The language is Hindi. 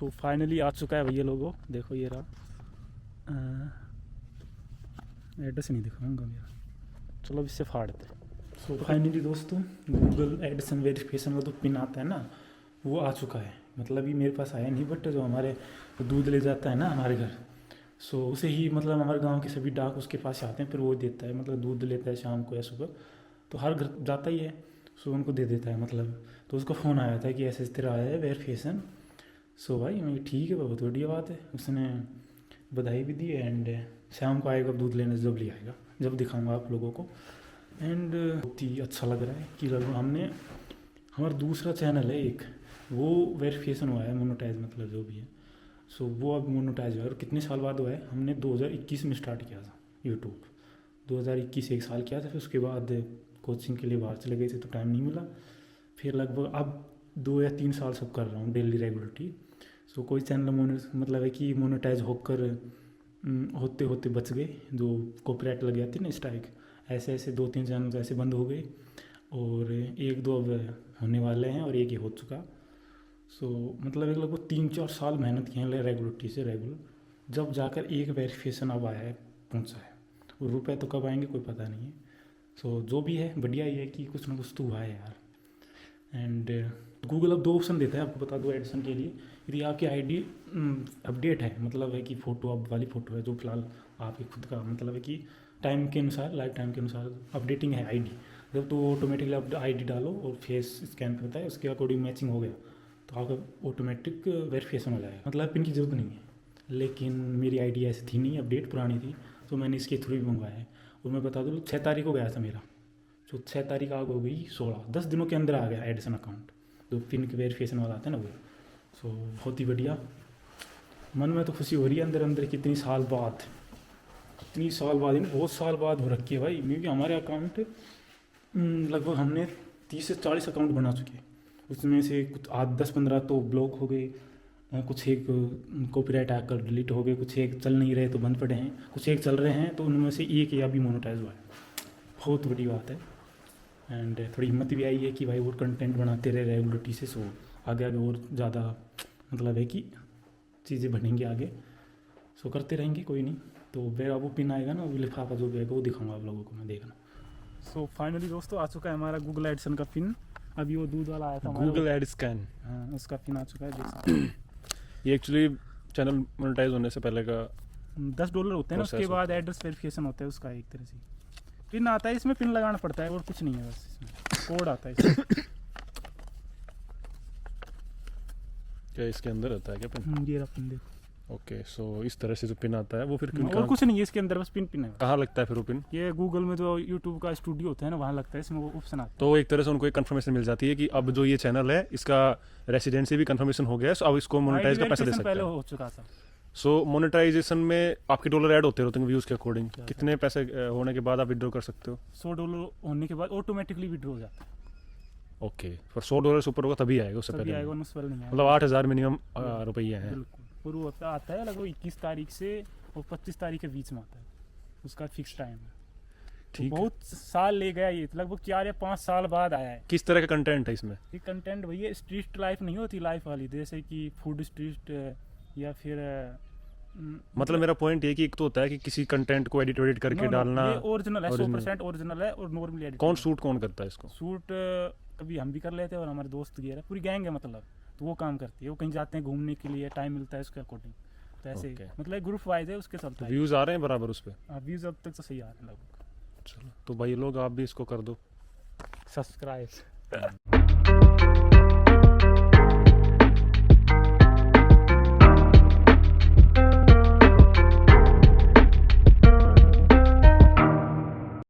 सो फाइनली आ चुका है भैया लोगों, देखो ये रहा। एड्रेस नहीं दिखाऊंगा मेरा, चलो अब इससे फाड़ते हैं। सो फाइनली दोस्तों, गूगल एडसन वेरिफिकेशन का जो पिन आता है ना, वो आ चुका है। मतलब ये मेरे पास आया नहीं, बट जो हमारे दूध ले जाता है ना हमारे घर, सो उसे ही मतलब हमारे गांव के सभी डाक उसके पास आते हैं, फिर वो देता है। मतलब दूध लेता है शाम को या सुबह, तो हर घर जाता ही है, सो उनको दे देता है मतलब। तो उसका फ़ोन आया था कि ऐसे तेरा आया है वेरिफिकेशन। सो भाई मैं ठीक है, बहुत बढ़िया बात है। उसने बधाई भी दी एंड शाम को आएगा दूध लेने, जब ले आएगा जब दिखाऊंगा आप लोगों को। एंड बहुत ही अच्छा लग रहा है कि लगभग हमने हमारा दूसरा चैनल है एक, वो वेरिफिकेशन हुआ है, मोनेटाइज मतलब जो भी है। सो वो अब मोनेटाइज हुआ है। और कितने साल बाद हुआ है? हमने 2021 में स्टार्ट किया था यूट्यूब। 2021 एक साल किया था, फिर उसके बाद कोचिंग के लिए बाहर चले गए थे तो टाइम नहीं मिला। फिर लगभग अब 2 या 3 साल सब कर रहा हूँ डेली रेगुलरिटी। सो कोई चैनल मतलब है कि मोनेटाइज होकर होते होते बच गए, जो कॉपीराइट लग जाती है ना स्ट्राइक, ऐसे ऐसे 2-3 चैनल ऐसे बंद हो गए, और 1-2 अब होने वाले हैं, और एक ही हो चुका। सो मतलब एक लगभग 3-4 साल मेहनत की है रेगुलरिटी से रेगुलर, जब जाकर एक वेरिफिकेशन अब आया है, पहुँचा है। और रुपए तो कब आएंगे कोई पता नहीं है। सो जो भी है बढ़िया ही है कि कुछ ना कुछ तो हुआ है यार। एंड गूगल अब 2 ऑप्शन देता है, आपको बता दो एडिशन के लिए। यदि आपकी आईडी अपडेट है, मतलब है कि फ़ोटो अब वाली फ़ोटो है जो फिलहाल आपकी खुद का, मतलब है कि टाइम के अनुसार, लाइफ टाइम के अनुसार अपडेटिंग है आईडी, जब तो ऑटोमेटिकली आप आईडी डालो और फेस स्कैन करता है, उसके अकॉर्डिंग मैचिंग हो गया तो आपका ऑटोमेटिक वेरिफिकेशन हो जाएगा। मतलब पिन की ज़रूरत नहीं है। लेकिन मेरी आईडी ऐसी थी नहीं, अपडेट पुरानी थी, तो मैंने इसके थ्रू ही मंगवाया है। और मैं बता दूँ 6 तारीख को गया था मेरा, तो 6 तारीख आग हो गई 16, 10 दिनों के अंदर आ गया एडिसन अकाउंट, जो पिन के वेरिफिकेशन वाला आता है ना वो। सो बहुत ही बढ़िया, मन में तो खुशी हो रही है अंदर अंदर, कितनी साल बाद बहुत साल बाद हो रखी है भाई। क्योंकि हमारे अकाउंट लगभग हमने 30 से 40 अकाउंट बना चुके हैं, उसमें से कुछ 10-15 तो ब्लॉक हो गए, कुछ एक कॉपीराइट आकर डिलीट हो गए, कुछ एक चल नहीं रहे तो बंद पड़े हैं, कुछ एक चल रहे हैं, तो उनमें से एक या भी मोनेटाइज हुआ है। बहुत बड़ी बात है। एंड थोड़ी हिम्मत भी आई है कि भाई और कंटेंट बनाते रहे रेगुलरिटी से, सो आगे आगे और ज़्यादा मतलब है कि चीज़ें बढ़ेंगी आगे, सो करते रहेंगे, कोई नहीं। तो मेरा वो पिन आएगा ना, वो लिफाफा जो भी आएगा वो दिखाऊंगा आप लोगों को मैं, देखना। सो फाइनली दोस्तों आ चुका है हमारा गूगल एडसन का पिन। अभी वो दूध वाला आया था गूगल एड स्कैन, हाँ उसका पिन आ चुका है, देख सकते हैं। ये एक्चुअली चैनल मोनेटाइज होने से पहले का $10 होते हैं ना, उसके बाद एड्रेस वेरिफिकेशन होता है उसका, एक तरह से पिन आता है। इसमें पिन लगाना पड़ता है और कुछ नहीं है, बस इसमें कोड आता है इसमें। क्या इसके अंदर रहता है क्या पिन? ये रहा पिन, देखो। ओके, सो इस तरह से जो पिन आता है वो फिर और कुछ नहीं है इसके अंदर, बस पिन है। कहाँ लगता है फिर वो पिन? ये गूगल में जो यूट्यूब का स्टूडियो होता है ना, वहाँ लगता है, इसमें वो ऑप्शन आता है। तो एक तरह से उनको एक कंफर्मेशन मिल जाती है कि अब जो ये चैनल है इसका रेसिडेंसी भी कंफर्मेशन हो गया है, सो अब इसको मोनेटाइज का पैसा दे सकते पहले हैं। हो चुका था। सो मोनेटाइजेशन में आपके डॉलर ऐड होते रहते हैं व्यूज़ के अकॉर्डिंग, कितने पैसे होने के बाद आप विड्रॉ कर सकते हो? $100 होने के बाद ऑटोमेटिकली विड्रॉ हो जाता है। ओके, फिर $100 से ऊपर होगा तभी आएगा, उससे तभी पहले आएगा, नहीं। उससे पहले नहीं आएगा। मतलब 8,000 मिनिमम रुपये हैं। बिल्कुल, और वो आता है लगभग 21 तारीख से और 25 तारीख के बीच में आता है, उसका फिक्स टाइम है। ठीक तो है। बहुत साल ले गया ये, लगभग 4 या 5 साल बाद आया है। किस तरह का कंटेंट है इसमें? ये कंटेंट भैया स्ट्रीट लाइफ नहीं होती, लाइफ वाली, जैसे कि फूड स्ट्रीट या फिर मतलब मेरा पॉइंट ये कि एक तो होता है कि किसी कंटेंट को एडिट करके डालना, ये ओरिजिनल है, 100% ओरिजिनल है। और नॉर्मली एडिट कौन करता है इसको? शूट कभी हम भी कर लेते हैं, और हमारे दोस्त गया पूरी गैंग है मतलब, तो वो काम करती है। वो कहीं जाते हैं घूमने के लिए, टाइम मिलता है उसके अकॉर्डिंग, तो ऐसे मतलब ग्रुप वाइज है, उसके चलता है। व्यूज़ आ रहे हैं बराबर उस पर? व्यूज़ अब तक तो सही आ रहे हैं लगभग। चलो तो भाई लोग आप भी इसको कर दो सब्सक्राइब।